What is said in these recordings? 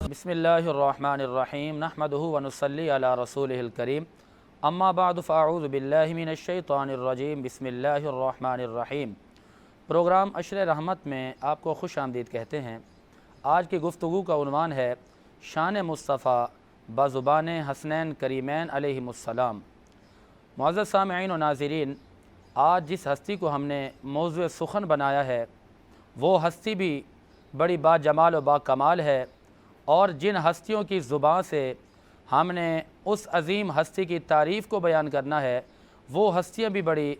بسم اللہ الرحمن الرحیم نحمدہ ونصلی علی رسولہ الکریم اما بعد فاعوذ باللہ من الشیطان الرجیم بسم اللہ الرحمن الرحیم۔ پروگرام عشر رحمت میں آپ کو خوش آمدید کہتے ہیں۔ آج کی گفتگو کا عنوان ہے شان مصطفیٰ بزبان حسنین کریمین علیہم السلام۔ معزز سامعین و ناظرین، آج جس ہستی کو ہم نے موضوع سخن بنایا ہے وہ ہستی بھی بڑی با جمال و با کمال ہے، اور جن ہستیوں کی زبان سے ہم نے اس عظیم ہستی کی تعریف کو بیان کرنا ہے وہ ہستیاں بھی بڑی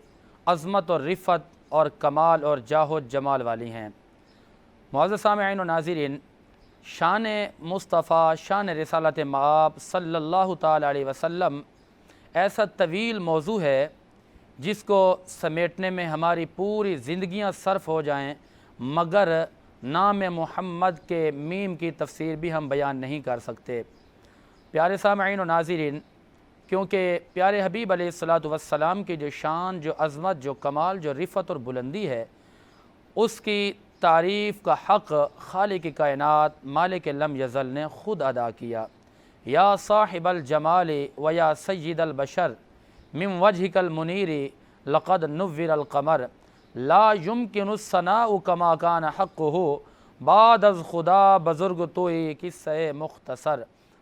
عظمت اور رفت اور کمال اور جاہ و جمال والی ہیں۔ معزز سامعین و ناظرین، شان مصطفیٰ، شان رسالت مآب صلی اللہ تعالی علیہ وسلم ایسا طویل موضوع ہے جس کو سمیٹنے میں ہماری پوری زندگیاں صرف ہو جائیں مگر نام محمد کے میم کی تفسیر بھی ہم بیان نہیں کر سکتے۔ پیارے سامعین و ناظرین، کیونکہ پیارے حبیب علیہ الصلوۃ والسلام کی جو شان، جو عظمت، جو کمال، جو رفت اور بلندی ہے، اس کی تعریف کا حق خالق کائنات مالک لم یزل نے خود ادا کیا۔ یا صاحب الجمال و یا سید البشر من وجهک المنیر لقد نور القمر لا يمكن الثناء كما كان حقه بعد از خدا بزرگ توئی قصہ مختصر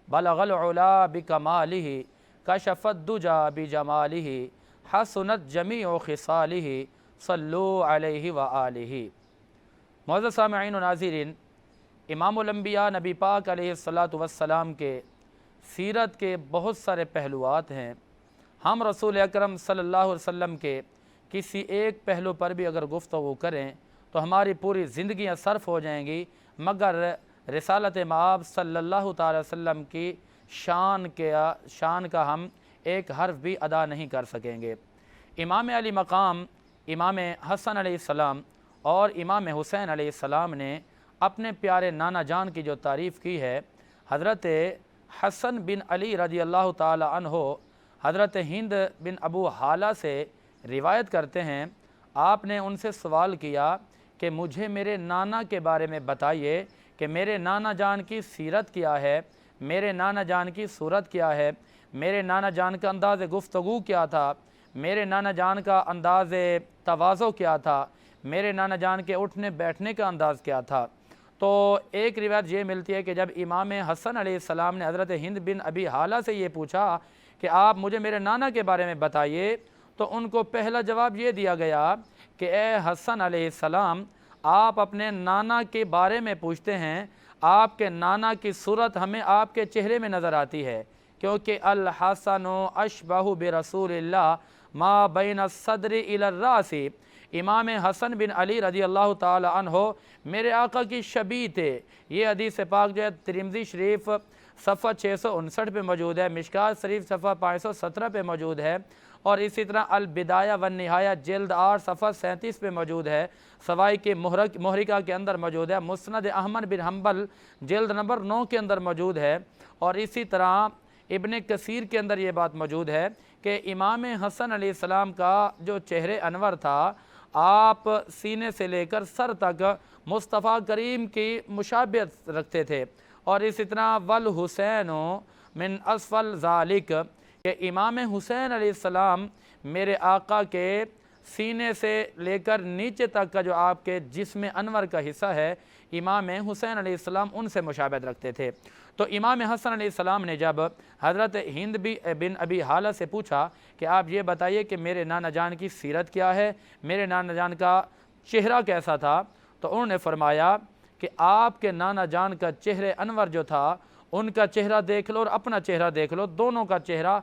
بلغ العلا بکمالہ کشف الدجا بجمالہ حسنت جمیع خصالہ صلو علیہ وآلہ۔ معزز سامعین و ناظرین، امام الانبیاء نبی پاک علیہ الصلوۃ والسلام کے سیرت کے بہت سارے پہلوات ہیں۔ ہم رسول اکرم صلی اللہ علیہ وسلم کے کسی ایک پہلو پر بھی اگر گفتگو کریں تو ہماری پوری زندگیاں صرف ہو جائیں گی، مگر رسالت مآب صلی اللہ تعالی وسلم کی شان کا ہم ایک حرف بھی ادا نہیں کر سکیں گے۔ امام علی مقام امام حسن علیہ السلام اور امام حسین علیہ السلام نے اپنے پیارے نانا جان کی جو تعریف کی ہے، حضرت حسن بن علی رضی اللہ تعالی عنہ حضرت ہند بن ابو حالہ سے روایت کرتے ہیں، آپ نے ان سے سوال کیا کہ مجھے میرے نانا کے بارے میں بتائیے کہ میرے نانا جان کی سیرت کیا ہے، میرے نانا جان کی صورت کیا ہے، میرے نانا جان کا انداز گفتگو کیا تھا، میرے نانا جان کا انداز تواضع کیا تھا، میرے نانا جان کے اٹھنے بیٹھنے کا انداز کیا تھا۔ تو ایک روایت یہ ملتی ہے کہ جب امام حسن علیہ السلام نے حضرت ہند بن ابی حالہ سے یہ پوچھا کہ آپ مجھے میرے نانا کے بارے میں بتائیے، تو ان کو پہلا جواب یہ دیا گیا کہ اے حسن علیہ السلام، آپ اپنے نانا کے بارے میں پوچھتے ہیں، آپ کے نانا کی صورت ہمیں آپ کے چہرے میں نظر آتی ہے، کیونکہ الحسن اشبہ برسول اللہ ما بین الصدر الی الراس۔ امام حسن بن علی رضی اللہ تعالی عنہ میرے آقا کی شبیہ تھے۔ یہ حدیث پاک جو ہے ترمذی شریف صفحہ 659 پہ موجود ہے، مشکات شریف صفحہ 517 پہ موجود ہے، اور اسی طرح البدایہ والنہایہ جلد 8 صفحہ 37 پہ موجود ہے، سوائی کے محرکہ کے اندر موجود ہے، مسند احمد بن حنبل جلد نمبر 9 کے اندر موجود ہے، اور اسی طرح ابن کثیر کے اندر یہ بات موجود ہے کہ امام حسن علیہ السلام کا جو چہرے انور تھا، آپ سینے سے لے کر سر تک مصطفیٰ کریم کی مشابہت رکھتے تھے، اور اسی طرح والحسین من اسفل ذالک، کہ امام حسین علیہ السلام میرے آقا کے سینے سے لے کر نیچے تک کا جو آپ کے جسم انور کا حصہ ہے، امام حسین علیہ السلام ان سے مشابہت رکھتے تھے۔ تو امام حسن علیہ السلام نے جب حضرت ہند بن ابی حالہ سے پوچھا کہ آپ یہ بتائیے کہ میرے نانا جان کی سیرت کیا ہے، میرے نانا جان کا چہرہ کیسا تھا، تو انہوں نے فرمایا کہ آپ کے نانا جان کا چہرے انور جو تھا، ان کا چہرہ دیکھ لو اور اپنا چہرہ دیکھ لو، دونوں کا چہرہ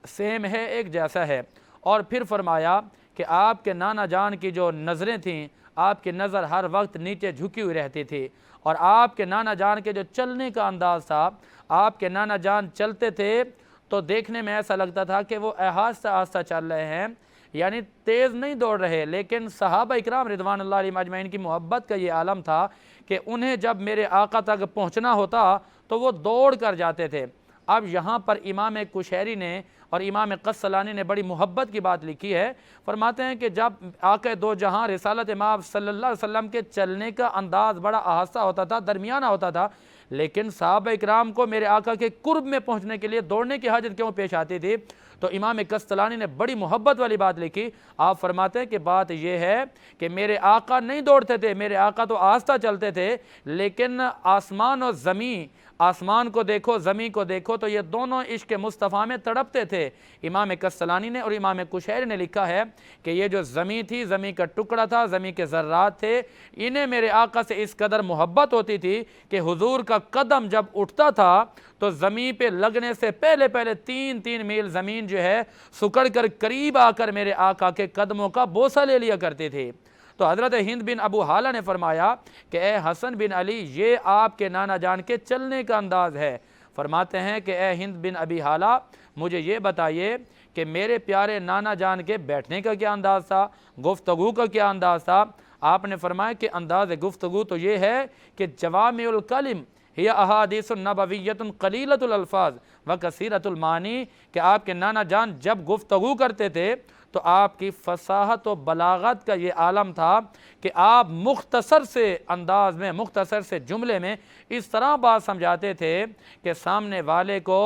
سیم ہے، ایک جیسا ہے۔ اور پھر فرمایا کہ آپ کے نانا جان کی جو نظریں تھیں، آپ کی نظر ہر وقت نیچے جھکی ہوئی رہتی تھی، اور آپ کے نانا جان کے جو چلنے کا انداز تھا، آپ کے نانا جان چلتے تھے تو دیکھنے میں ایسا لگتا تھا کہ وہ آہستہ آہستہ چل رہے ہیں، یعنی تیز نہیں دوڑ رہے، لیکن صحابہ اکرام رضوان اللہ علیہم اجمعین کی محبت کا یہ عالم تھا کہ انہیں جب میرے آقا تک پہنچنا ہوتا تو وہ دوڑ کر جاتے تھے۔ اب یہاں پر امام کشیری نے اور امام قسطلانی نے بڑی محبت کی بات لکھی ہے، فرماتے ہیں کہ جب آقا دو جہاں رسالت مآب صلی اللہ علیہ وسلم کے چلنے کا انداز بڑا آہستہ ہوتا تھا، درمیانہ ہوتا تھا، لیکن صحابہ اکرام کو میرے آقا کے قرب میں پہنچنے کے لیے دوڑنے کی حاجت کیوں پیش آتی تھی؟ تو امام کستلانی نے بڑی محبت والی بات لکھی. آپ فرماتے ہیں کہ بات یہ ہے کہ میرے آقا نہیں دوڑتے تھے، میرے آقا تو آہستہ چلتے تھے، لیکن آسمان اور زمین، آسمان کو دیکھو زمین کو دیکھو تو یہ دونوں عشق مصطفیٰ میں تڑپتے تھے. امام کستلانی نے اور امام کشیری نے لکھا ہے کہ یہ جو زمین تھی، زمین کا ٹکڑا تھا، زمین کے ذرات تھے، انہیں میرے آقا سے اس قدر محبت ہوتی تھی کہ حضور کا قدم جب اٹھتا تھا تو زمین پہ لگنے سے پہلے 3 میل زمین جو ہے سکڑ کر قریب آ کر میرے آقا کے قدموں کا بوسہ لے لیا کرتی تھی. تو حضرت ہند بن ابو حالہ نے فرمایا کہ اے حسن بن علی، یہ آپ کے نانا جان کے چلنے کا انداز ہے. فرماتے ہیں کہ اے ہند بن ابی حالہ، مجھے یہ بتائیے کہ میرے پیارے نانا جان کے بیٹھنے کا کیا انداز تھا، گفتگو کا کیا انداز تھا؟ آپ نے فرمایا کہ انداز گفتگو تو یہ ہے کہ جوامع الکلم ہی احادیث نبویۃ قلیلۃ الالفاظ و کثیرۃ المعانی، کہ آپ کے نانا جان جب گفتگو کرتے تھے تو آپ کی فصاحت و بلاغت کا یہ عالم تھا کہ آپ مختصر سے انداز میں، مختصر سے جملے میں اس طرح بات سمجھاتے تھے کہ سامنے والے کو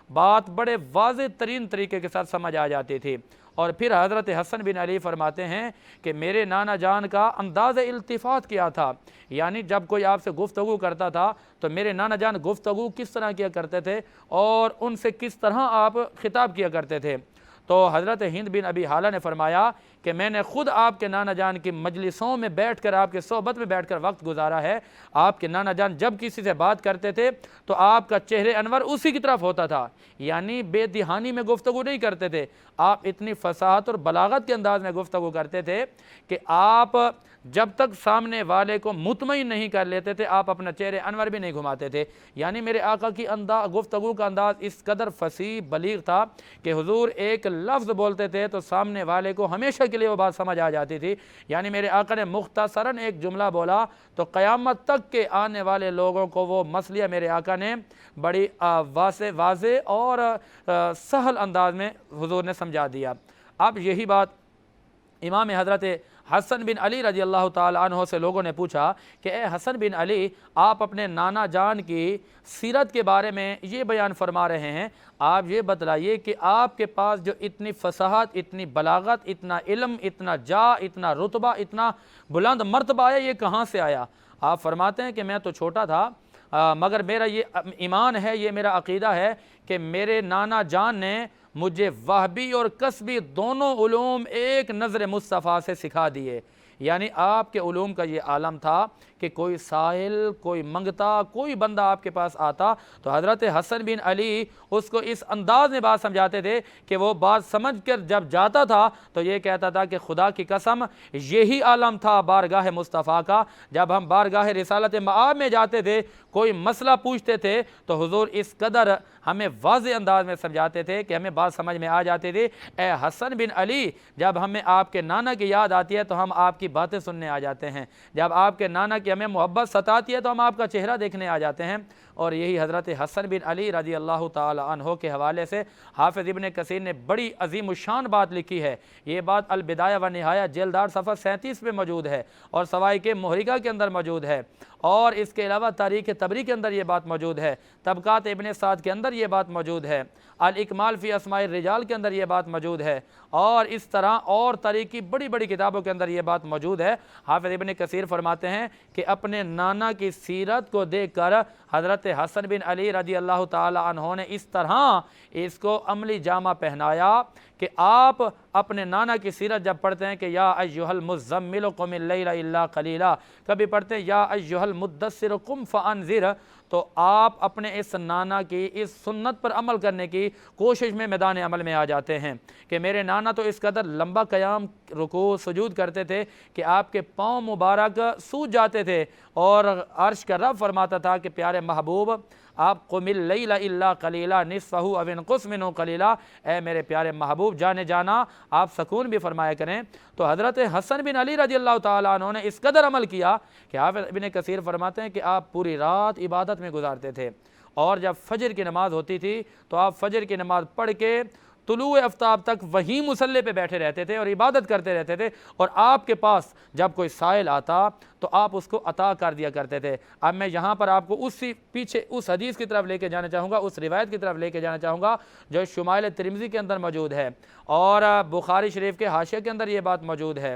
بات بڑے واضح ترین طریقے کے ساتھ سمجھ آ جاتی تھی. اور پھر حضرت حسن بن علی فرماتے ہیں کہ میرے نانا جان کا انداز التفات کیا تھا، یعنی جب کوئی آپ سے گفتگو کرتا تھا تو میرے نانا جان گفتگو کس طرح کیا کرتے تھے اور ان سے کس طرح آپ خطاب کیا کرتے تھے. تو حضرت ہند بن ابی حالہ نے فرمایا کہ میں نے خود آپ کے نانا جان کی مجلسوں میں بیٹھ کر، آپ کے صحبت میں بیٹھ کر وقت گزارا ہے. آپ کے نانا جان جب کسی سے بات کرتے تھے تو آپ کا چہرے انور اسی کی طرف ہوتا تھا، یعنی بے دہانی میں گفتگو نہیں کرتے تھے. آپ اتنی فصاحت اور بلاغت کے انداز میں گفتگو کرتے تھے کہ آپ جب تک سامنے والے کو مطمئن نہیں کر لیتے تھے آپ اپنا چہرے انور بھی نہیں گھماتے تھے. یعنی میرے آقا کی گفتگو کا انداز اس قدر فصیح بلیغ تھا کہ حضور ایک لفظ بولتے تھے تو سامنے والے کو ہمیشہ کے لیے وہ بات سمجھ آ جاتی تھی. یعنی میرے آقا نے مختصراً ایک جملہ بولا تو قیامت تک کے آنے والے لوگوں کو وہ مسئلہ میرے آقا نے بڑی واضح اور سہل انداز میں حضور نے سمجھا دیا. اب یہی بات امام حضرت حسن بن علی رضی اللہ تعالیٰ عنہ سے لوگوں نے پوچھا کہ اے حسن بن علی، آپ اپنے نانا جان کی سیرت کے بارے میں یہ بیان فرما رہے ہیں، آپ یہ بتلائیے کہ آپ کے پاس جو اتنی فصاحت، اتنی بلاغت، اتنا علم، اتنا اتنا رتبہ، اتنا بلند مرتبہ ہے، یہ کہاں سے آیا؟ آپ فرماتے ہیں کہ میں تو چھوٹا تھا، مگر میرا یہ ایمان ہے، یہ میرا عقیدہ ہے کہ میرے نانا جان نے مجھے وہبی اور کسبی دونوں علوم ایک نظر مصطفیٰ سے سکھا دیے. یعنی آپ کے علوم کا یہ عالم تھا کہ کوئی سائل، کوئی منگتا، کوئی بندہ آپ کے پاس آتا تو حضرت حسن بن علی اس کو اس انداز میں بات سمجھاتے تھے کہ وہ بات سمجھ کر جب جاتا تھا تو یہ کہتا تھا کہ خدا کی قسم یہی عالم تھا بارگاہ مصطفیٰ کا. جب ہم بارگاہ رسالت مآب میں جاتے تھے، کوئی مسئلہ پوچھتے تھے تو حضور اس قدر ہمیں واضح انداز میں سمجھاتے تھے کہ ہمیں بات سمجھ میں آ جاتی تھی. اے حسن بن علی، جب ہمیں آپ کے نانا کی یاد آتی ہے تو ہم آپ کی باتیں سننے آ جاتے ہیں، جب آپ کے نانا کی ہمیں محبت ستاتی ہے تو ہم آپ کا چہرہ دیکھنے آ جاتے ہیں. اور یہی حضرت حسن بن علی رضی اللہ تعالی عنہ کے حوالے سے حافظ ابن کثیر نے بڑی عظیم الشان بات لکھی ہے. یہ بات البدایہ و نہایہ جلدار صفحہ 37 پہ موجود ہے اور سوائق محرقہ کے اندر موجود ہے، اور اس کے علاوہ تاریخ طبری کے اندر یہ بات موجود ہے، طبقات ابن سعد کے اندر یہ بات موجود ہے، الاکمال فی اسماء الرجال کے اندر یہ بات موجود ہے، اور اس طرح اور تاریخی بڑی بڑی کتابوں کے اندر یہ بات موجود ہے. حافظ ابن کثیر فرماتے ہیں کہ اپنے نانا کی سیرت کو دیکھ کر حضرت حسن بن علی رضی اللہ تعالی عنہ نے اس طرح اس کو عملی جامہ پہنایا کہ آپ اپنے نانا کی سیرت جب پڑھتے ہیں کہ یا ایھا المزمل قم اللیل الا قلیلا، کبھی پڑھتے ہیں یا ایھا المدثر قم فانذر، تو آپ اپنے اس نانا کی اس سنت پر عمل کرنے کی کوشش میں میدان عمل میں آ جاتے ہیں کہ میرے نانا تو اس قدر لمبا قیام رکوع سجود کرتے تھے کہ آپ کے پاؤں مبارک سوج جاتے تھے، اور عرش کا رب فرماتا تھا کہ پیارے محبوب آپ قم اللیل الا قلیلا نصفہ او انقص منہ قلیلا، اے میرے پیارے محبوب جانے جانا آپ سکون بھی فرمایا کریں. تو حضرت حسن بن علی رضی اللہ تعالیٰ عنہ نے اس قدر عمل کیا کہ حافظ ابن کثیر فرماتے ہیں کہ آپ پوری رات عبادت میں گزارتے تھے، اور جب فجر کی نماز ہوتی تھی تو آپ فجر کی نماز پڑھ کے طلوع آفتاب تک وہیں مصلی پہ بیٹھے رہتے تھے اور عبادت کرتے رہتے تھے، اور آپ کے پاس جب کوئی سائل آتا تو آپ اس کو عطا کر دیا کرتے تھے۔ اب میں یہاں پر آپ کو اسی پیچھے اس حدیث کی طرف لے کے جانا چاہوں گا، اس روایت کی طرف لے کے جانا چاہوں گا جو شمائل ترمذی کے اندر موجود ہے اور بخاری شریف کے حاشیے کے اندر یہ بات موجود ہے۔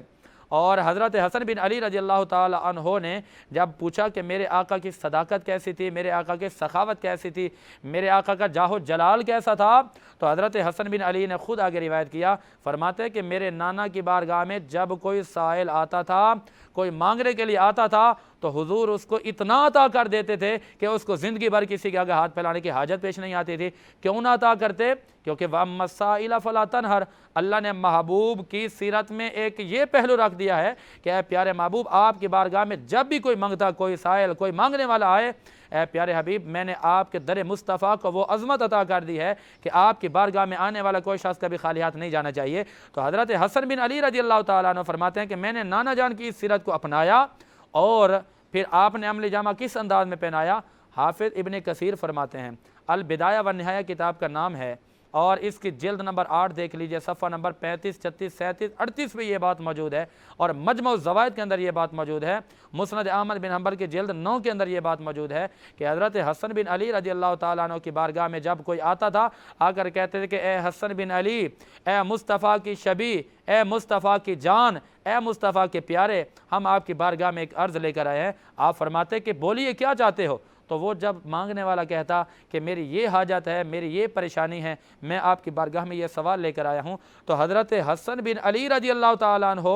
اور حضرت حسن بن علی رضی اللہ تعالی عنہ نے جب پوچھا کہ میرے آقا کی صداقت کیسی تھی، میرے آقا کی سخاوت کیسی تھی، میرے آقا کا جاہ و جلال کیسا تھا، تو حضرت حسن بن علی نے خود آگے روایت کیا، فرماتے کہ میرے نانا کی بارگاہ میں جب کوئی سائل آتا تھا، کوئی مانگنے کے لیے آتا تھا، تو حضور اس کو اتنا عطا کر دیتے تھے کہ اس کو زندگی بھر کسی کے آگے ہاتھ پھیلانے کی حاجت پیش نہیں آتی تھی۔ کیوں نہ عطا کرتے؟ کیونکہ وَأَمَّا السَّائِلَ فَلَا تَنْهَرْ، اللہ نے محبوب کی سیرت میں ایک یہ پہلو رکھ دیا ہے کہ اے پیارے محبوب، آپ کی بارگاہ میں جب بھی کوئی منگتا، کوئی سائل، کوئی مانگنے والا آئے، اے پیارے حبیب میں نے آپ کے در مصطفیٰ کو وہ عظمت عطا کر دی ہے کہ آپ کی بارگاہ میں آنے والا کوئی شخص کبھی خالی ہاتھ نہیں جانا چاہیے۔ تو حضرت حسن بن علی رضی اللہ تعالیٰ عنہ فرماتے ہیں کہ میں نے نانا جان کی اس سیرت کو اپنایا، اور پھر آپ نے عمل جامہ کس انداز میں پہنایا؟ حافظ ابن کثیر فرماتے ہیں، البدایہ والنہایہ کتاب کا نام ہے، اور اس کی جلد نمبر 8 دیکھ لیجئے، صفحہ نمبر 35، 36، 37، 38 پہ یہ بات موجود ہے، اور مجمع الزوائد کے اندر یہ بات موجود ہے، مسند احمد بن حنبل کی جلد 9 کے اندر یہ بات موجود ہے کہ حضرت حسن بن علی رضی اللہ تعالیٰ عنہ کی بارگاہ میں جب کوئی آتا تھا، آ کر کہتے تھے کہ اے حسن بن علی، اے مصطفیٰ کی شبیہ، اے مصطفیٰ کی جان، اے مصطفیٰ کے پیارے، ہم آپ کی بارگاہ میں ایک عرض لے کر آئے ہیں۔ آپ فرماتے کہ بولیے کیا چاہتے ہو؟ تو وہ جب مانگنے والا کہتا کہ میری یہ حاجت ہے، میری یہ پریشانی ہے، میں آپ کی بارگاہ میں یہ سوال لے کر آیا ہوں، تو حضرت حسن بن علی رضی اللہ تعالیٰ عنہ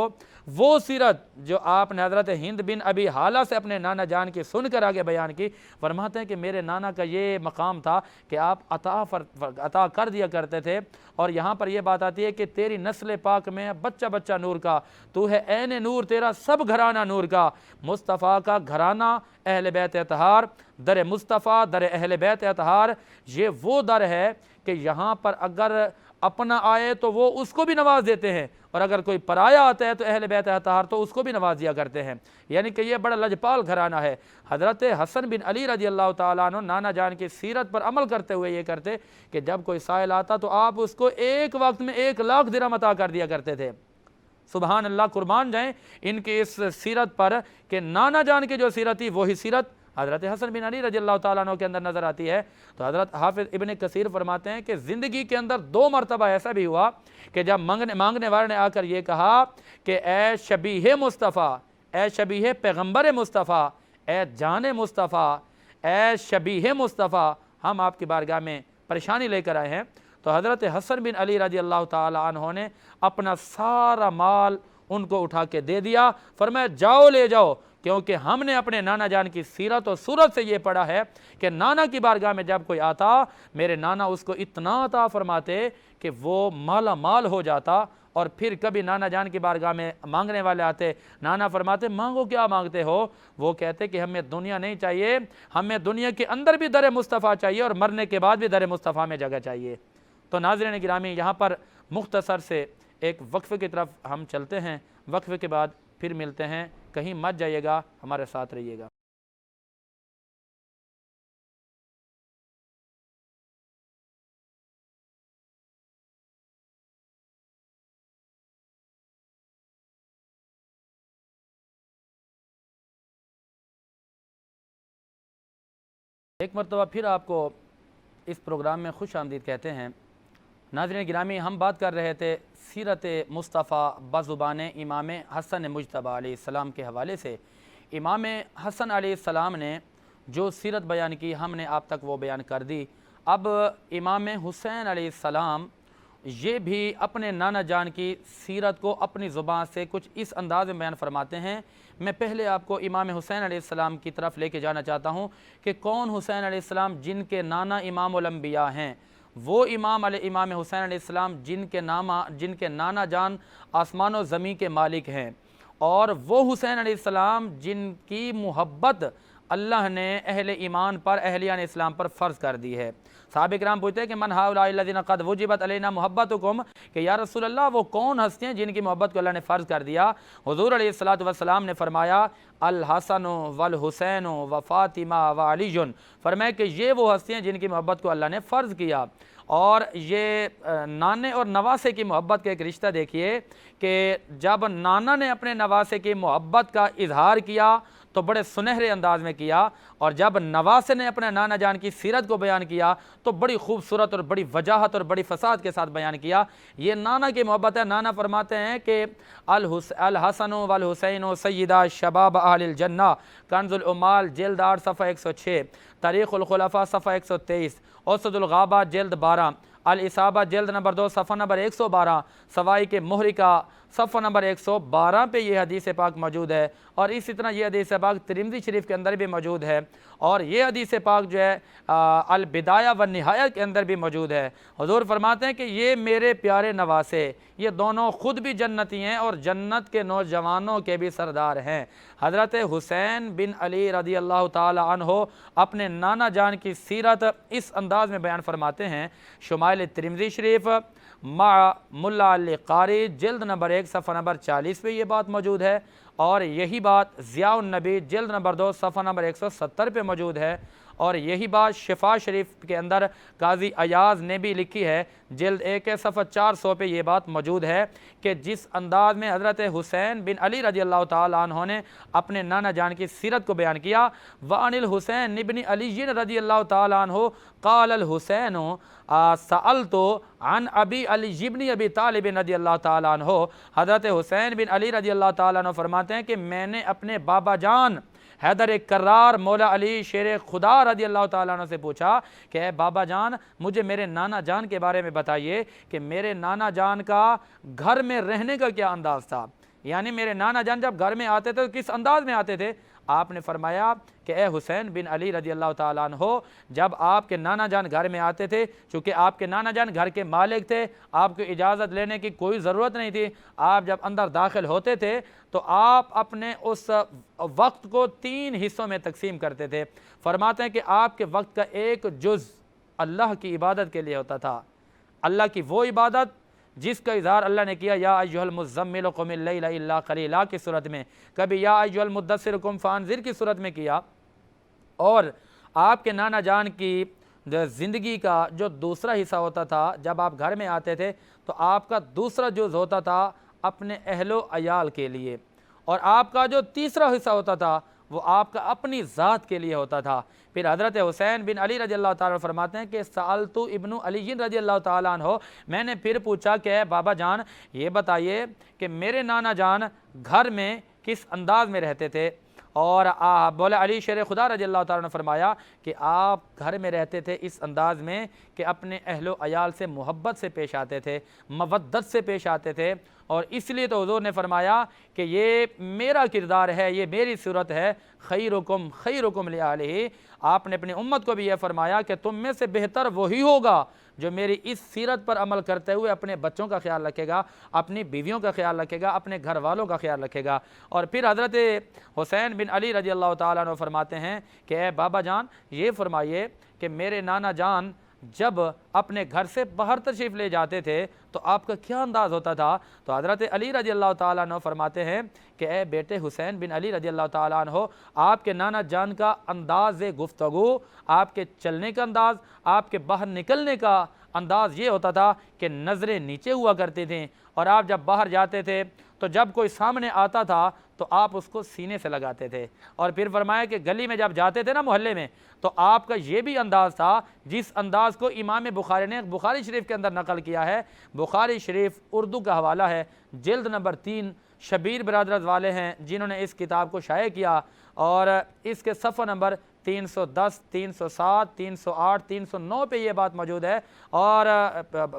وہ سیرت جو آپ نے حضرت ہند بن ابی حالہ سے اپنے نانا جان کی سن کر آگے بیان کی، فرماتے ہیں کہ میرے نانا کا یہ مقام تھا کہ آپ عطا کر دیا کرتے تھے، اور یہاں پر یہ بات آتی ہے کہ تیری نسل پاک میں بچہ بچہ نور کا، تو ہے عین نور، تیرا سب گھرانہ نور کا، مصطفیٰ کا گھرانہ اہل بیت اطہار، در مصطفیٰ، در اہل بیت اطہار، یہ وہ در ہے کہ یہاں پر اگر اپنا آئے تو وہ اس کو بھی نواز دیتے ہیں، اور اگر کوئی پرایا آتا ہے تو اہل بیت اطہار تو اس کو بھی نواز دیا کرتے ہیں، یعنی کہ یہ بڑا لجپال گھرانہ ہے۔ حضرت حسن بن علی رضی اللہ تعالیٰ عنہ نانا جان کی سیرت پر عمل کرتے ہوئے یہ کرتے کہ جب کوئی سائل آتا تو آپ اس کو ایک وقت میں 1,00,000 درہم عطا کر دیا کرتے تھے۔ سبحان اللہ، قربان جائیں ان کی اس سیرت پر کہ نانا جان کی جو سیرت تھی وہی سیرت حضرت حسن بن علی رضی اللہ تعالیٰ عنہ کے اندر نظر آتی ہے۔ تو حضرت حافظ ابن کثیر فرماتے ہیں کہ زندگی کے اندر 2 مرتبہ ایسا بھی ہوا کہ جب مانگنے والے نے آ کر یہ کہا کہ اے شبیہ مصطفیٰ، اے شبیہ پیغمبر مصطفیٰ، اے جان مصطفیٰ، اے شبیہ مصطفیٰ، ہم آپ کی بارگاہ میں پریشانی لے کر آئے ہیں، تو حضرت حسن بن علی رضی اللہ تعالیٰ عنہ نے اپنا سارا مال ان کو اٹھا کے دے دیا، فرمایا جاؤ لے جاؤ، کیونکہ ہم نے اپنے نانا جان کی سیرت و صورت سے یہ پڑھا ہے کہ نانا کی بارگاہ میں جب کوئی آتا، میرے نانا اس کو اتنا عطا فرماتے کہ وہ مالا مال ہو جاتا، اور پھر کبھی نانا جان کی بارگاہ میں مانگنے والے آتے، نانا فرماتے مانگو کیا مانگتے ہو؟ وہ کہتے کہ ہمیں دنیا نہیں چاہیے، ہمیں دنیا کے اندر بھی در مصطفیٰ چاہیے اور مرنے کے بعد بھی در مصطفیٰ میں جگہ چاہیے۔ تو ناظرین گرامی، یہاں پر مختصر سے ایک وقفے کی طرف ہم چلتے ہیں، وقفے کے بعد پھر ملتے ہیں، کہیں مت جائیے گا، ہمارے ساتھ رہیے گا۔ ایک مرتبہ پھر آپ کو اس پروگرام میں خوش آمدید کہتے ہیں۔ ناظرین گرامی، ہم بات کر رہے تھے سیرت مصطفیٰ بزبان امام حسن مجتبیٰ علیہ السلام کے حوالے سے۔ امام حسن علیہ السلام نے جو سیرت بیان کی ہم نے آپ تک وہ بیان کر دی۔ اب امام حسین علیہ السلام یہ بھی اپنے نانا جان کی سیرت کو اپنی زبان سے کچھ اس انداز میں بیان فرماتے ہیں۔ میں پہلے آپ کو امام حسین علیہ السلام کی طرف لے کے جانا چاہتا ہوں کہ کون حسین علیہ السلام جن کے نانا امام الانبیاء ہیں، وہ امام حسین علیہ السلام جن کے نانا جان آسمان و زمین کے مالک ہیں، اور وہ حسین علیہ السلام جن کی محبت اللہ نے اہل ایمان پر، اہلیان اسلام پر فرض کر دی ہے۔ صحابہ کرام پوچھتے ہیں کہ من ہؤلاء الذین قد وجبت علینا محبتکم، کہ یا رسول اللہ وہ کون ہستی ہیں جن کی محبت کو اللہ نے فرض کر دیا؟ حضور علیہ السلام نے فرمایا الحسن والحسین وفاطمہ وعلی، فرمایا کہ یہ وہ ہستی ہیں جن کی محبت کو اللہ نے فرض کیا، اور یہ نانے اور نواسے کی محبت کا ایک رشتہ دیکھیے کہ جب نانا نے اپنے نواسے کی محبت کا اظہار کیا تو بڑے سنہرے انداز میں کیا، اور جب نواسے نے اپنے نانا جان کی سیرت کو بیان کیا تو بڑی خوبصورت اور بڑی وجاہت اور بڑی فصاحت کے ساتھ بیان کیا۔ یہ نانا کی محبت ہے۔ نانا فرماتے ہیں کہ الحسن والحسین سیدہ شباب اہل الجنہ، کنز العمال جلد 8 صفحہ 106، تاریخ الخلفاء صفحہ 123، اسد الغابہ جلد 12، الاصابہ جلد نمبر 2 صفحہ نمبر 112، سوائق محرقہ صفحہ نمبر 112 پہ یہ حدیث پاک موجود ہے، اور اسی طرح یہ حدیث پاک ترمذی شریف کے اندر بھی موجود ہے، اور یہ حدیث پاک جو ہے البدایہ والنہایہ کے اندر بھی موجود ہے۔ حضور فرماتے ہیں کہ یہ میرے پیارے نواسے، یہ دونوں خود بھی جنتی ہیں اور جنت کے نوجوانوں کے بھی سردار ہیں۔ حضرت حسین بن علی رضی اللہ تعالی عنہ اپنے نانا جان کی سیرت اس انداز میں بیان فرماتے ہیں۔ شمائل ترمذی شریف مع ملا علی قاری جلد نمبر 1 صفحہ نمبر 40 پہ یہ بات موجود ہے، اور یہی بات ضیاء النبی جلد نمبر 2 صفحہ نمبر 170 پہ موجود ہے، اور یہی بات شفا شریف کے اندر قاضی ایاز نے بھی لکھی ہے، جلد 1 صفحہ 400 پہ یہ بات موجود ہے کہ جس انداز میں حضرت حسین بن علی رضی اللہ تعالیٰ عنہ نے اپنے نانا جان کی سیرت کو بیان کیا۔ وعن الحسین ابن علی رضی اللہ تعالیٰ عنہ قال الحسین سألت عن ابی علی ابن ابی طالب رضی اللہ تعالیٰ عنہ، حضرت حسین بن علی رضی اللہ تعالیٰ عنہ فرماتے ہیں کہ میں نے اپنے بابا جان حیدر کرار مولا علی شیر خدا رضی اللہ تعالیٰ عنہ سے پوچھا کہ اے بابا جان مجھے میرے نانا جان کے بارے میں بتائیے کہ میرے نانا جان کا گھر میں رہنے کا کیا انداز تھا، یعنی میرے نانا جان جب گھر میں آتے تھے تو کس انداز میں آتے تھے۔ آپ نے فرمایا کہ اے حسین بن علی رضی اللہ تعالیٰ عنہ، جب آپ کے نانا جان گھر میں آتے تھے، چونکہ آپ کے نانا جان گھر کے مالک تھے، آپ کو اجازت لینے کی کوئی ضرورت نہیں تھی، آپ جب اندر داخل ہوتے تھے تو آپ اپنے اس وقت کو 3 حصوں میں تقسیم کرتے تھے۔ فرماتے ہیں کہ آپ کے وقت کا ایک جز اللہ کی عبادت کے لیے ہوتا تھا، اللہ کی وہ عبادت جس کا اظہار اللہ نے کیا یا ایھا المزمل قم اللیل الا قلیلا کی صورت میں، کبھی یا ایھا المدثر قم فانذر کی صورت میں کیا، اور آپ کے نانا جان کی زندگی کا جو دوسرا حصہ ہوتا تھا، جب آپ گھر میں آتے تھے تو آپ کا دوسرا جز ہوتا تھا اپنے اہل و عیال کے لیے، اور آپ کا جو تیسرا حصہ ہوتا تھا وہ آپ کا اپنی ذات کے لیے ہوتا تھا۔ پھر حضرت حسین بن علی رضی اللہ تعالیٰ فرماتے ہیں کہ سألت ابن علی رضی اللہ تعالیٰ عنہ، میں نے پھر پوچھا کہ اے بابا جان یہ بتائیے کہ میرے نانا جان گھر میں کس انداز میں رہتے تھے، اور مولا علی شیر خدا رضی اللہ تعالیٰ نے فرمایا کہ آپ گھر میں رہتے تھے اس انداز میں کہ اپنے اہل و عیال سے محبت سے پیش آتے تھے، مودت سے پیش آتے تھے، اور اس لیے تو حضور نے فرمایا کہ یہ میرا کردار ہے، یہ میری صورت ہے، خیرکم خیرکم لأہلہ۔ آپ نے اپنی امت کو بھی یہ فرمایا کہ تم میں سے بہتر وہی ہوگا جو میری اس سیرت پر عمل کرتے ہوئے اپنے بچوں کا خیال رکھے گا، اپنی بیویوں کا خیال رکھے گا، اپنے گھر والوں کا خیال رکھے گا۔ اور پھر حضرت حسین بن علی رضی اللہ تعالیٰ عنہ فرماتے ہیں کہ اے بابا جان یہ فرمائیے کہ میرے نانا جان جب اپنے گھر سے باہر تشریف لے جاتے تھے تو آپ کا کیا انداز ہوتا تھا؟ تو حضرت علی رضی اللہ تعالیٰ عنہ فرماتے ہیں کہ اے بیٹے حسین بن علی رضی اللہ تعالیٰ عنہ، آپ کے نانا جان کا انداز گفتگو، آپ کے چلنے کا انداز، آپ کے باہر نکلنے کا انداز یہ ہوتا تھا کہ نظریں نیچے ہوا کرتی تھیں، اور آپ جب باہر جاتے تھے تو جب کوئی سامنے آتا تھا تو آپ اس کو سینے سے لگاتے تھے، اور پھر فرمایا کہ گلی میں جب جاتے تھے نا محلے میں تو آپ کا یہ بھی انداز تھا جس انداز کو امام بخاری نے بخاری شریف کے اندر نقل کیا ہے۔ بخاری شریف اردو کا حوالہ ہے، جلد نمبر 3، شبیر برادرز والے ہیں جنہوں نے اس کتاب کو شائع کیا، اور اس کے صفحہ نمبر 310، 307، 308، 309 پہ یہ بات موجود ہے، اور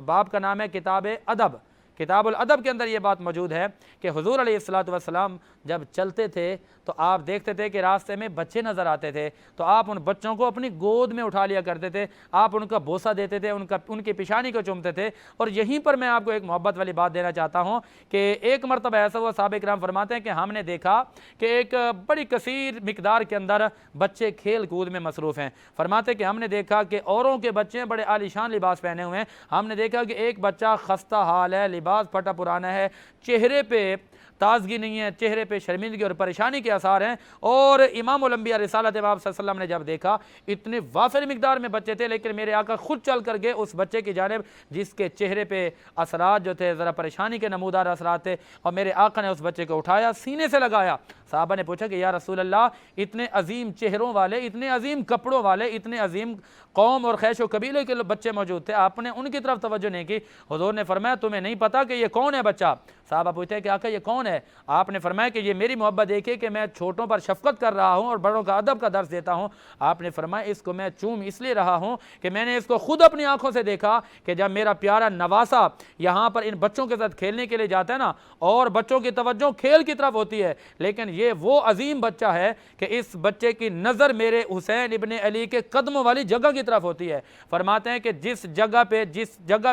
باب کا نام ہے کتاب ادب۔ کتاب الادب کے اندر یہ بات موجود ہے کہ حضور علیہ الصلوۃ والسلام جب چلتے تھے تو آپ دیکھتے تھے کہ راستے میں بچے نظر آتے تھے تو آپ ان بچوں کو اپنی گود میں اٹھا لیا کرتے تھے، آپ ان کا بوسہ دیتے تھے، ان کی پیشانی کو چومتے تھے۔ اور یہیں پر میں آپ کو ایک محبت والی بات دینا چاہتا ہوں کہ ایک مرتبہ ایسا ہوا، صحابہ کرام فرماتے ہیں کہ ہم نے دیکھا کہ ایک بڑی کثیر مقدار کے اندر بچے کھیل کود میں مصروف ہیں۔ فرماتے کہ ہم نے دیکھا کہ اوروں کے بچے بڑے عالیشان لباس پہنے ہوئے ہیں، ہم نے دیکھا کہ ایک بچہ خستہ حال ہے، لباس پھٹا پرانا ہے، چہرے پہ تازگی نہیں ہے، چہرے پہ شرمندگی اور پریشانی کے آثار ہیں۔ اور امام الانبیاء رسالت باب صلی اللہ علیہ وسلم نے جب دیکھا اتنے وافر مقدار میں بچے تھے، لیکن میرے آقا خود چل کر گئے اس بچے کی جانب جس کے چہرے پہ اثرات جو تھے ذرا پریشانی کے نمودار اثرات تھے، اور میرے آقا نے اس بچے کو اٹھایا، سینے سے لگایا۔ صحابہ نے پوچھا کہ یا رسول اللہ، اتنے عظیم چہروں والے، اتنے عظیم کپڑوں والے، اتنے عظیم قوم اور خیش و قبیلے کے بچے موجود تھے، آپ نے ان کی طرف توجہ نہیں کی۔ حضور نے فرمایا تمہیں نہیں پتا کہ یہ کون ہے بچہ؟ صحابہ پوچھتے ہیں کہ آقا یہ کون ہے؟ آپ نے فرمایا کہ یہ میری محبت دیکھے کہ میں چھوٹوں پر شفقت کر رہا ہوں اور بڑوں کا ادب کا درس دیتا ہوں۔ آپ نے فرمایا اس کو میں چوم اس لیے رہا ہوں کہ میں نے اس کو خود اپنی آنکھوں سے دیکھا کہ جب میرا پیارا نواسا یہاں پر ان بچوں کے ساتھ کھیلنے کے لیے جاتا ہے نا، اور بچوں کی توجہ کھیل کی طرف ہوتی ہے، لیکن یہ وہ عظیم بچہ ہے کہ اس بچے کی نظر میرے حسین ابن علی کے قدموں والی جگہ کی طرف ہوتی ہے۔ فرماتے ہیں کہ جس جگہ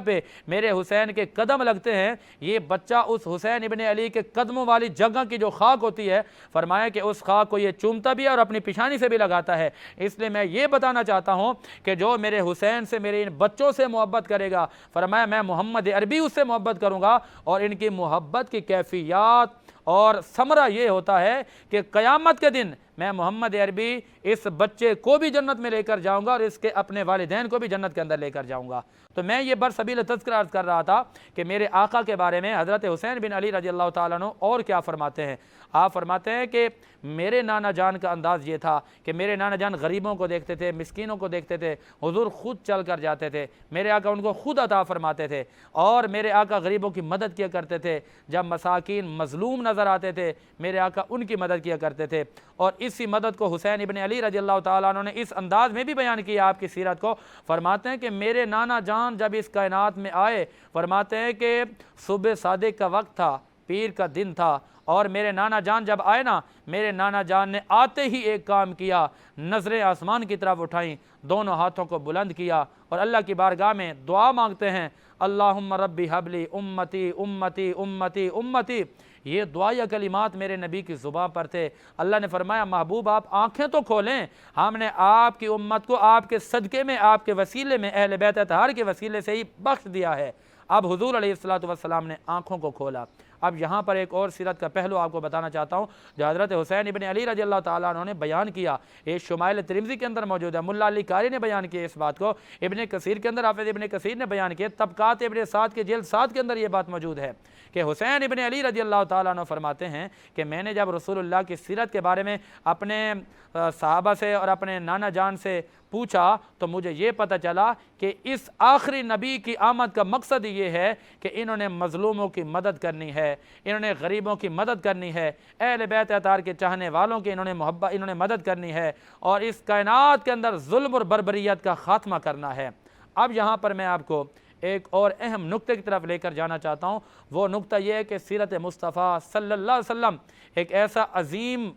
پہ میرے حسین کے قدم لگتے ہیں، یہ بچہ اس حسین ابن علی کے قدموں والی جگہ کی جو خاک ہوتی ہے، فرمایا کہ اس خاک کو یہ چومتا بھی ہے اور اپنی پیشانی سے بھی لگاتا ہے۔ اس لیے میں یہ بتانا چاہتا ہوں کہ جو میرے حسین سے، میرے ان بچوں سے محبت کرے گا، فرمایا میں محمد عربی اس سے محبت کروں گا، اور ان کی محبت کی کیفیات اور ثمرہ یہ ہوتا ہے کہ قیامت کے دن میں محمد عربی اس بچے کو بھی جنت میں لے کر جاؤں گا اور اس کے اپنے والدین کو بھی جنت کے اندر لے کر جاؤں گا۔ تو میں یہ برسبیل تذکرہ عرض کر رہا تھا کہ میرے آقا کے بارے میں حضرت حسین بن علی رضی اللہ تعالیٰ عنہ اور کیا فرماتے ہیں۔ آپ فرماتے ہیں کہ میرے نانا جان کا انداز یہ تھا کہ میرے نانا جان غریبوں کو دیکھتے تھے، مسکینوں کو دیکھتے تھے، حضور خود چل کر جاتے تھے، میرے آقا ان کو خود عطا فرماتے تھے، اور میرے آقا غریبوں کی مدد کیا کرتے تھے۔ جب مساکین مظلوم نظر آتے تھے، میرے آقا ان کی مدد کیا کرتے تھے، اور اسی مدد کو حسین ابن علی رضی اللہ تعالیٰ عنہ نے اس انداز میں بھی بیان کیا آپ کی سیرت کو۔ فرماتے ہیں کہ میرے نانا جان جب اس کائنات میں آئے، فرماتے ہیں کہ صبح صادق کا وقت تھا، پیر کا دن تھا، اور میرے نانا جان جب آئے نا، میرے نانا جان نے آتے ہی ایک کام کیا، نظریں آسمان کی طرف اٹھائیں، دونوں ہاتھوں کو بلند کیا اور اللہ کی بارگاہ میں دعا مانگتے ہیں، اللہم ربی حبلی امتی امتی امتی امتی۔ یہ دعائیہ کلمات میرے نبی کی زبان پر تھے۔ اللہ نے فرمایا محبوب آپ آنکھیں تو کھولیں، ہم نے آپ کی امت کو آپ کے صدقے میں، آپ کے وسیلے میں، اہل بیت اطہار کے وسیلے سے ہی بخش دیا ہے۔ اب حضور علیہ السلام نے آنکھوں کو کھولا۔ اب یہاں پر ایک اور سیرت کا پہلو آپ کو بتانا چاہتا ہوں جو حضرت حسین ابن علی رضی اللہ تعالیٰ عنہ نے بیان کیا، یہ شمائل ترمذی کے اندر موجود ہے، ملا علی قاری نے بیان کیا اس بات کو، ابن کثیر کے اندر حافظ ابن کثیر نے بیان کیا، طبقات ابن سعد کے جلد 7 کے اندر یہ بات موجود ہے کہ حسین ابن علی رضی اللہ تعالیٰ عنہ فرماتے ہیں کہ میں نے جب رسول اللہ کی سیرت کے بارے میں اپنے صحابہ سے اور اپنے نانا جان سے پوچھا تو مجھے یہ پتہ چلا کہ اس آخری نبی کی آمد کا مقصد یہ ہے کہ انہوں نے مظلوموں کی مدد کرنی ہے، انہوں نے غریبوں کی مدد کرنی ہے، اہل بیت اطہار کے چاہنے والوں کی انہوں نے مدد کرنی ہے، اور اس کائنات کے اندر ظلم اور بربریت کا خاتمہ کرنا ہے۔ اب یہاں پر میں آپ کو ایک اور اہم نقطے کی طرف لے کر جانا چاہتا ہوں، وہ نقطہ یہ ہے کہ سیرت مصطفیٰ صلی اللہ علیہ وسلم ایک ایسا عظیم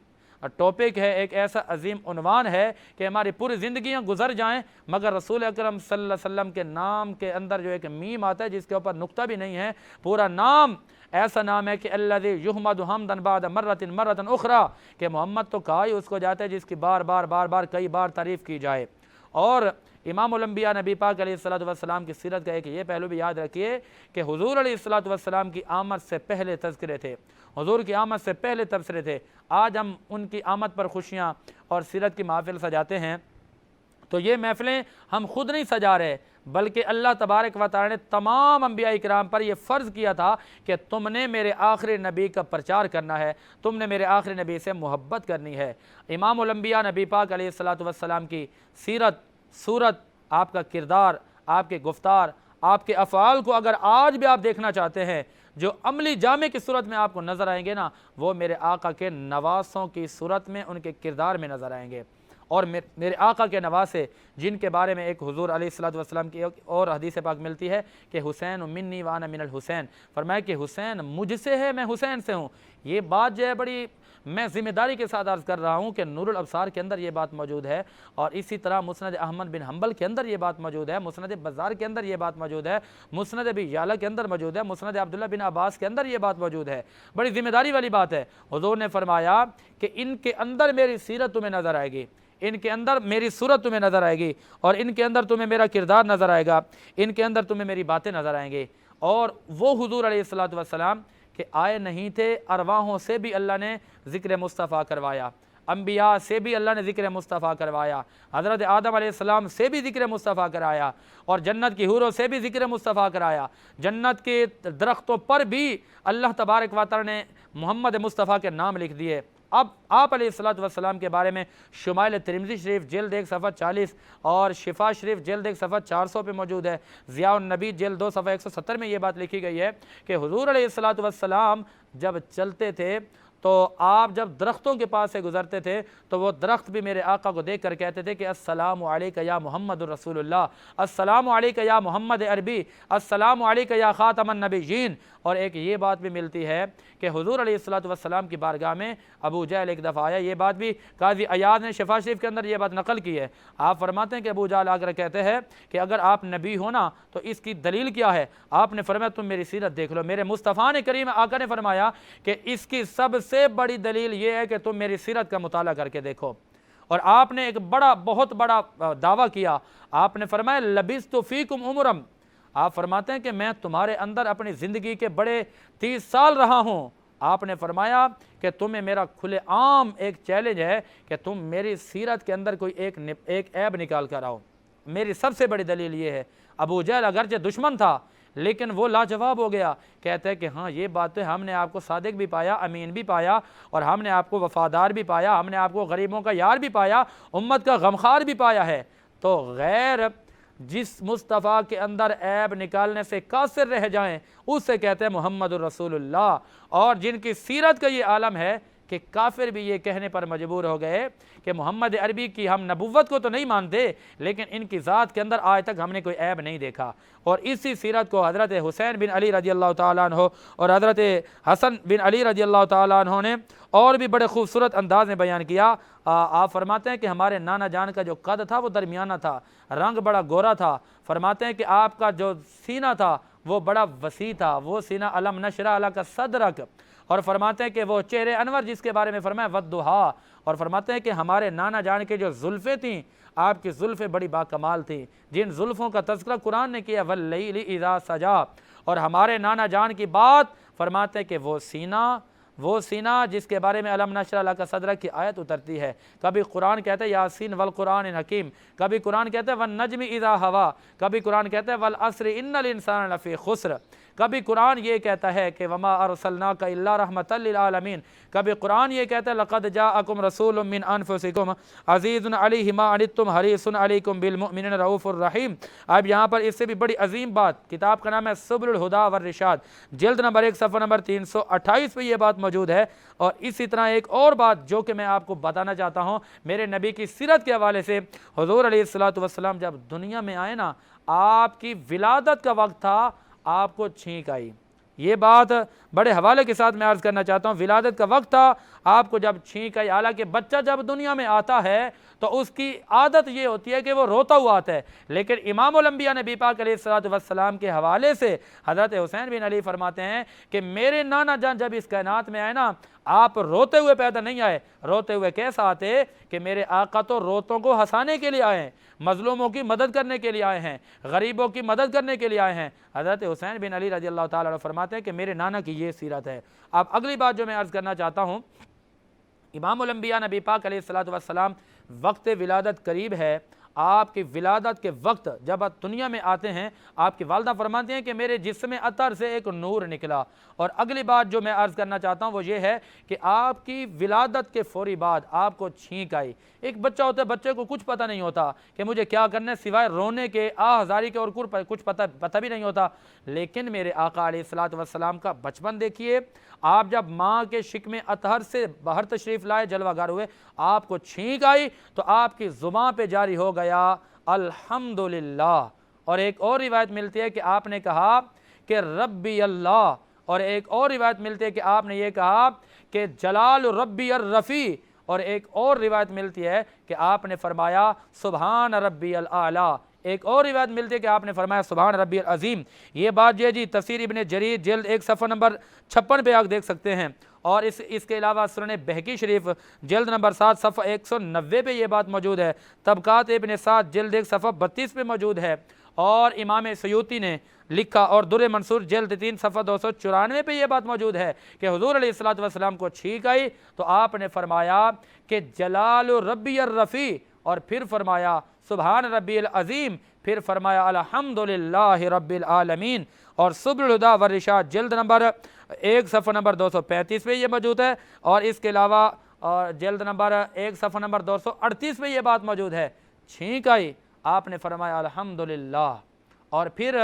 ٹاپک ہے، ایک ایسا عظیم عنوان ہے کہ ہماری پوری زندگیاں گزر جائیں مگر رسول اکرم صلی اللہ علیہ وسلم کے نام کے اندر جو ایک میم آتا ہے جس کے اوپر نقطہ بھی نہیں ہے، پورا نام ایسا نام ہے کہ الذی یحمد حمدا بعد مرۃ اخری، کہ محمد تو کہا ہی اس کو جاتا ہے جس کی بار بار کئی بار تعریف کی جائے۔ اور امام الانبیاء نبی پاک علیہ السلام کی سیرت کا ایک یہ پہلو بھی یاد رکھیے کہ حضور علیہ السلام کی آمد سے پہلے تذکرے تھے، حضور کی آمد سے پہلے تبصرے تھے۔ آج ہم ان کی آمد پر خوشیاں اور سیرت کی محافل سجاتے ہیں، تو یہ محفلیں ہم خود نہیں سجا رہے بلکہ اللہ تبارک و تعالی نے تمام انبیاء اکرام پر یہ فرض کیا تھا کہ تم نے میرے آخری نبی کا پرچار کرنا ہے، تم نے میرے آخری نبی سے محبت کرنی ہے۔ امام الانبیاء نبی پاک علیہ السلام کی سیرت، صورت، آپ کا کردار، آپ کے گفتار، آپ کے افعال کو اگر آج بھی آپ دیکھنا چاہتے ہیں، جو عملی جامع کی صورت میں آپ کو نظر آئیں گے نا، وہ میرے آقا کے نواسوں کی صورت میں، ان کے کردار میں نظر آئیں گے۔ اور میرے آقا کے نواسے جن کے بارے میں ایک حضور علیہ السلام کی ایک اور حدیث پاک ملتی ہے کہ حسین منی وانا من الحسین، فرمایا کہ حسین مجھ سے ہے، میں حسین سے ہوں۔ یہ بات جو ہے بڑی میں ذمہ داری کے ساتھ عرض کر رہا ہوں کہ نور الابصار کے اندر یہ بات موجود ہے، اور اسی طرح مسند احمد بن حنبل کے اندر یہ بات موجود ہے، مسند بزار کے اندر یہ بات موجود ہے، مسند ابی یعلا کے اندر موجود ہے، مسند عبداللہ بن عباس کے اندر یہ بات موجود ہے۔ بڑی ذمہ داری والی بات ہے۔ حضور نے فرمایا کہ ان کے اندر میری سیرت تمہیں نظر آئے گی، ان کے اندر میری صورت تمہیں نظر آئے گی، اور ان کے اندر تمہیں میرا کردار نظر آئے گا، ان کے اندر تمہیں میری باتیں نظر آئیں گی۔ اور وہ حضور علیہ السلام کہ آئے نہیں تھے، ارواحوں سے بھی اللہ نے ذکر مصطفیٰ کروایا، انبیاء سے بھی اللہ نے ذکر مصطفیٰ کروایا، حضرت آدم علیہ السلام سے بھی ذکر مصطفیٰ کرایا، اور جنت کی حوروں سے بھی ذکر مصطفیٰ کرایا، جنت کے درختوں پر بھی اللہ تبارک و تعالی نے محمد مصطفیٰ کے نام لکھ دیے۔ اب آپ علیہ السلام کے بارے میں شمائل ترمذی شریف جلد 1 صفحہ 40 اور شفا شریف جلد 1 صفحہ 400 پہ موجود ہے، ضیاء النبی جلد 2 صفحہ 170 میں یہ بات لکھی گئی ہے کہ حضور علیہ السلام جب چلتے تھے تو آپ جب درختوں کے پاس سے گزرتے تھے تو وہ درخت بھی میرے آقا کو دیکھ کر کہتے تھے کہ السلام علیکہ یا محمد الرسول اللہ، السلام علیکہ یا محمد عربی، السلام علیکہ یا خاتم النبیین۔ اور ایک یہ بات بھی ملتی ہے کہ حضور علیہ السلام کی بارگاہ میں ابو جہل ایک دفعہ آیا، یہ بات بھی قاضی عیاض نے شفا شریف کے اندر یہ بات نقل کی ہے۔ آپ فرماتے ہیں کہ ابو جہل آ کر کہتے ہیں کہ اگر آپ نبی ہونا تو اس کی دلیل کیا ہے؟ آپ نے فرمایا تم میری سیرت دیکھ لو۔ میرے مصطفیٰ نے کریم آقا نے فرمایا کہ اس کی سب سے بڑی دلیل یہ ہے کہ تم میری سیرت کا مطالعہ کر کے دیکھو۔ اور آپ نے ایک بہت بڑا دعویٰ کیا، آپ نے فرمایا لبثت فیکم عمرم، آپ فرماتے ہیں کہ میں تمہارے اندر اپنی زندگی کے بڑے 30 سال رہا ہوں۔ آپ نے فرمایا کہ تمہیں میرا کھلے عام ایک چیلنج ہے کہ تم میری سیرت کے اندر کوئی ایک عیب نکال کر آؤ۔ میری سب سے بڑی دلیل یہ ہے۔ ابو جہل اگرچہ دشمن تھا لیکن وہ لاجواب ہو گیا، کہتے ہیں کہ ہاں یہ بات ہے، ہم نے آپ کو صادق بھی پایا، امین بھی پایا، اور ہم نے آپ کو وفادار بھی پایا، ہم نے آپ کو غریبوں کا یار بھی پایا، امت کا غمخوار بھی پایا ہے۔ تو غیر جس مصطفیٰ کے اندر عیب نکالنے سے قاصر رہ جائیں اس سے کہتے ہیں محمد الرسول اللہ، اور جن کی سیرت کا یہ عالم ہے کہ کافر بھی یہ کہنے پر مجبور ہو گئے کہ محمد عربی کی ہم نبوت کو تو نہیں مانتے لیکن ان کی ذات کے اندر آج تک ہم نے کوئی عیب نہیں دیکھا۔ اور اسی سیرت کو حضرت حسین بن علی رضی اللہ تعالیٰ عنہ اور حضرت حسن بن علی رضی اللہ تعالیٰ عنہ نے اور بھی بڑے خوبصورت انداز میں بیان کیا۔ آپ فرماتے ہیں کہ ہمارے نانا جان کا جو قد تھا وہ درمیانہ تھا، رنگ بڑا گورا تھا، فرماتے ہیں کہ آپ کا جو سینہ تھا وہ بڑا وسیع تھا، وہ سینہ علم نشرح لک صدرک، اور فرماتے ہیں کہ وہ چہرے انور جس کے بارے میں فرمایا والضحیٰ، اور فرماتے ہیں کہ ہمارے نانا جان کے جو زلفیں تھیں آپ کی زلفیں بڑی باکمال تھیں، جن زلفوں کا تذکرہ قرآن نے کیا واللیل اذا سجا، اور ہمارے نانا جان کی بات فرماتے ہیں کہ وہ سینہ جس کے بارے میں علم نشرح لک صدرک کی آیت اترتی ہے، کبھی قرآن کہتا ہے یاسین والقرآن حکیم، کبھی قرآن کہتا ہے والنجم اذا ہوا، کبھی قرآن کہتا ہے والعصر ان الانسان لفی خسر، کبھی قرآن یہ کہتا ہے کہ وما ارسلناک الا رحمۃ للعالمین، کبھی قرآن یہ کہتا ہے لقد جاءکم رسول من انفسکم عزیز علیہ ما عنتم حریص علیکم بالمؤمنین رؤوف الرحیم۔ اب یہاں پر اس سے بھی بڑی عظیم بات، کتاب کا نام ہے سبل الہدی والرشاد، جلد نمبر 1 صفحہ نمبر 328 پہ یہ بات موجود ہے۔ اور اسی طرح ایک اور بات جو کہ میں آپ کو بتانا چاہتا ہوں میرے نبی کی سیرت کے حوالے سے، حضور علیہ السلام جب دنیا میں آئے نا، آپ کی ولادت کا وقت تھا، آپ کو چھینک آئی۔ یہ بات بڑے حوالے کے ساتھ میں عرض کرنا چاہتا ہوں، ولادت کا وقت تھا، آپ کو جب چھینک آئی، حالانکہ بچہ جب دنیا میں آتا ہے تو اس کی عادت یہ ہوتی ہے کہ وہ روتا ہوا آتا ہے، لیکن امام الانبیاء نبی پاک علیہ السلام کے حوالے سے حضرت حسین بن علی فرماتے ہیں کہ میرے نانا جان جب اس کائنات میں آئے نا، آپ روتے ہوئے پیدا نہیں آئے، روتے ہوئے کیسا آتے کہ میرے آقا تو روتوں کو ہنسانے کے لیے آئے ہیں، مظلوموں کی مدد کرنے کے لیے آئے ہیں، غریبوں کی مدد کرنے کے لیے آئے ہیں۔ حضرت حسین بن علی رضی اللہ تعالیٰ عنہ فرماتے ہیں کہ میرے نانا کی یہ سیرت ہے۔ اب اگلی بات جو میں عرض کرنا چاہتا ہوں، امام الانبیاء نبی پاک علیہ السلام وقت ولادت قریب ہے، آپ کی ولادت کے وقت جب آپ دنیا میں آتے ہیں، آپ کی والدہ فرماتی ہیں کہ میرے جسم اطہر سے ایک نور نکلا۔ اور اگلی بات جو میں عرض کرنا چاہتا ہوں وہ یہ ہے کہ آپ کی ولادت کے فوری بعد آپ کو چھینک آئی۔ ایک بچہ ہوتا ہے، بچے کو کچھ پتہ نہیں ہوتا کہ مجھے کیا کرنا ہے سوائے رونے کے، ہزاری کے، اور کچھ پتہ بھی نہیں ہوتا، لیکن میرے آقا علیہ السلام کا بچپن دیکھیے، آپ جب ماں کے شکم اطہر سے باہر تشریف لائے، جلوہ گر ہوئے، آپ کو چھینک آئی تو آپ کی زبان پہ جاری ہو گیا الحمدللہ۔ اور ایک اور روایت ملتی ہے کہ آپ نے کہا کہ ربی اللہ، اور ایک اور روایت ملتی ہے کہ آپ نے یہ کہا کہ جلال ربی الرفیع، اور ایک اور روایت ملتی ہے کہ آپ نے فرمایا سبحان ربی الاعلیٰ، ایک اور روایت ملتی ہے کہ آپ نے فرمایا سبحان ربی العظیم۔ یہ بات جی تفسیر ابن جریر جلد 1 صفحہ نمبر 56 پہ آپ دیکھ سکتے ہیں، اور اس کے علاوہ سنن بہقی شریف جلد نمبر 7 صفحہ 190 پہ یہ بات موجود ہے، طبقات ابن سعد جلد 1 صفحہ 32 پہ موجود ہے۔ اور امام سیوطی نے لکھا اور در منصور جلد 3 صفحہ 294 پہ یہ بات موجود ہے کہ حضور علیہ الصلوۃ والسلام کو چھینک آئی تو آپ نے فرمایا کہ جلال ربی الرفیع، اور پھر فرمایا سبحان ربی العظیم، پھر فرمایا الحمدللہ رب العالمین۔ اور سبل الہدیٰ والرشاد جلد نمبر 1 صفحہ نمبر 235 پہ یہ موجود ہے، اور اس کے علاوہ جلد نمبر 1 صفحہ نمبر 238 پہ یہ بات موجود ہے، چھینک آئی آپ نے فرمایا الحمدللہ۔ اور پھر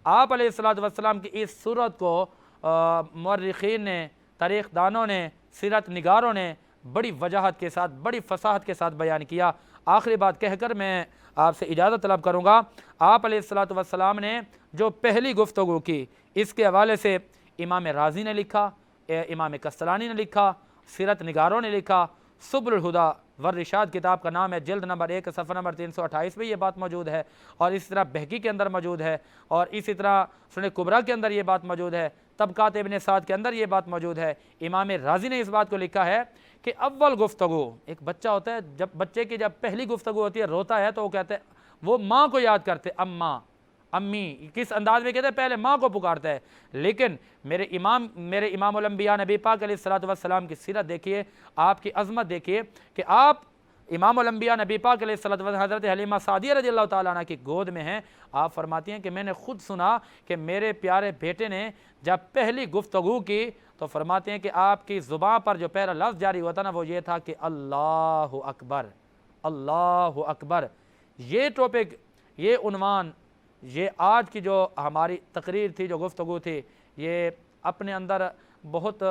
آپ علیہ الصلوۃ والسلام کی اس صورت کو مورخین نے، تاریخ دانوں نے، سیرت نگاروں نے بڑی وجاہت کے ساتھ، بڑی فصاحت کے ساتھ بیان کیا۔ آخری بات کہہ کر میں آپ سے اجازت طلب کروں گا۔ آپ علیہ الصلوۃ والسلام نے جو پہلی گفتگو کی، اس کے حوالے سے امام رازی نے لکھا، امام کستلانی نے لکھا، سیرت نگاروں نے لکھا۔ سبل الہدیٰ والرشاد کتاب کا نام ہے، جلد نمبر 1 صفحہ نمبر 328 پہ یہ بات موجود ہے، اور اسی طرح بہقی کے اندر موجود ہے، اور اسی طرح سنن کبریٰ کے اندر یہ بات موجود ہے، طبقات ابن سعد کے اندر یہ بات موجود ہے۔ امام رازی نے اس بات کو لکھا ہے کہ اول گفتگو، ایک بچہ ہوتا ہے، جب بچے کی جب پہلی گفتگو ہوتی ہے، روتا ہے تو وہ کہتے ہیں، وہ ماں کو یاد کرتے، اماں، امی، کس انداز میں کہتے ہیں، پہلے ماں کو پکارتا ہے۔ لیکن میرے امام الانبیاء نبی پاک علیہ الصلوۃ والسلام کی سیرت دیکھیے، آپ کی عظمت دیکھیے کہ آپ امام الانبیاء نبی پاک علیہ الصلوۃ والسلام حضرت حلیمہ سعدیہ رضی اللہ تعالیٰ عنہ کی گود میں ہیں۔ آپ فرماتی ہیں کہ میں نے خود سنا کہ میرے پیارے بیٹے نے جب پہلی گفتگو کی تو فرماتے ہیں کہ آپ کی زبان پر جو پہلا لفظ جاری ہوا تھا نا، وہ یہ تھا کہ اللہ اکبر، اللہ اکبر۔ یہ ٹاپک، یہ عنوان، یہ آج کی جو ہماری تقریر تھی، جو گفتگو تھی، یہ اپنے اندر بہت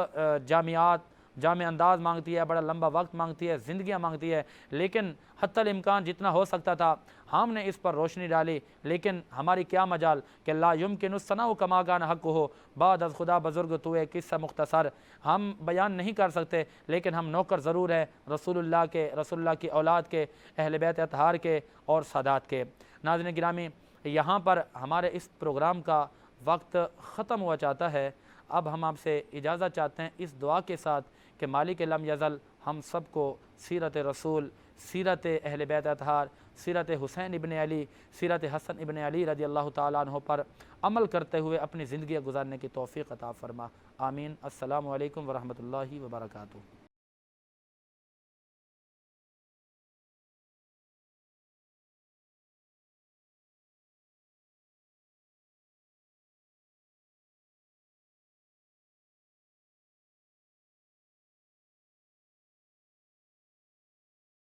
جامع انداز مانگتی ہے، بڑا لمبا وقت مانگتی ہے، زندگیاں مانگتی ہے، لیکن حتی الامکان جتنا ہو سکتا تھا ہم نے اس پر روشنی ڈالی۔ لیکن ہماری کیا مجال کہ لا یمکن الثناء کما کان حق ہو، بعد از خدا بزرگ تو ہے قصہ مختصر، ہم بیان نہیں کر سکتے، لیکن ہم نوکر ضرور ہیں رسول اللہ کی اولاد کے، اہل بیت اطہار کے اور سادات کے۔ ناظرین گرامی، یہاں پر ہمارے اس پروگرام کا وقت ختم ہوا چاہتا ہے۔ اب ہم آپ سے اجازت چاہتے ہیں اس دعا کے ساتھ کہ مالک لم یزل ہم سب کو سیرت رسول، سیرت اہل بیت اطہار، سیرت حسین ابن علی، سیرت حسن ابن علی رضی اللہ تعالیٰ عنہ پر عمل کرتے ہوئے اپنی زندگی گزارنے کی توفیق عطا فرما، آمین۔ السلام علیکم ورحمۃ اللہ وبرکاتہ۔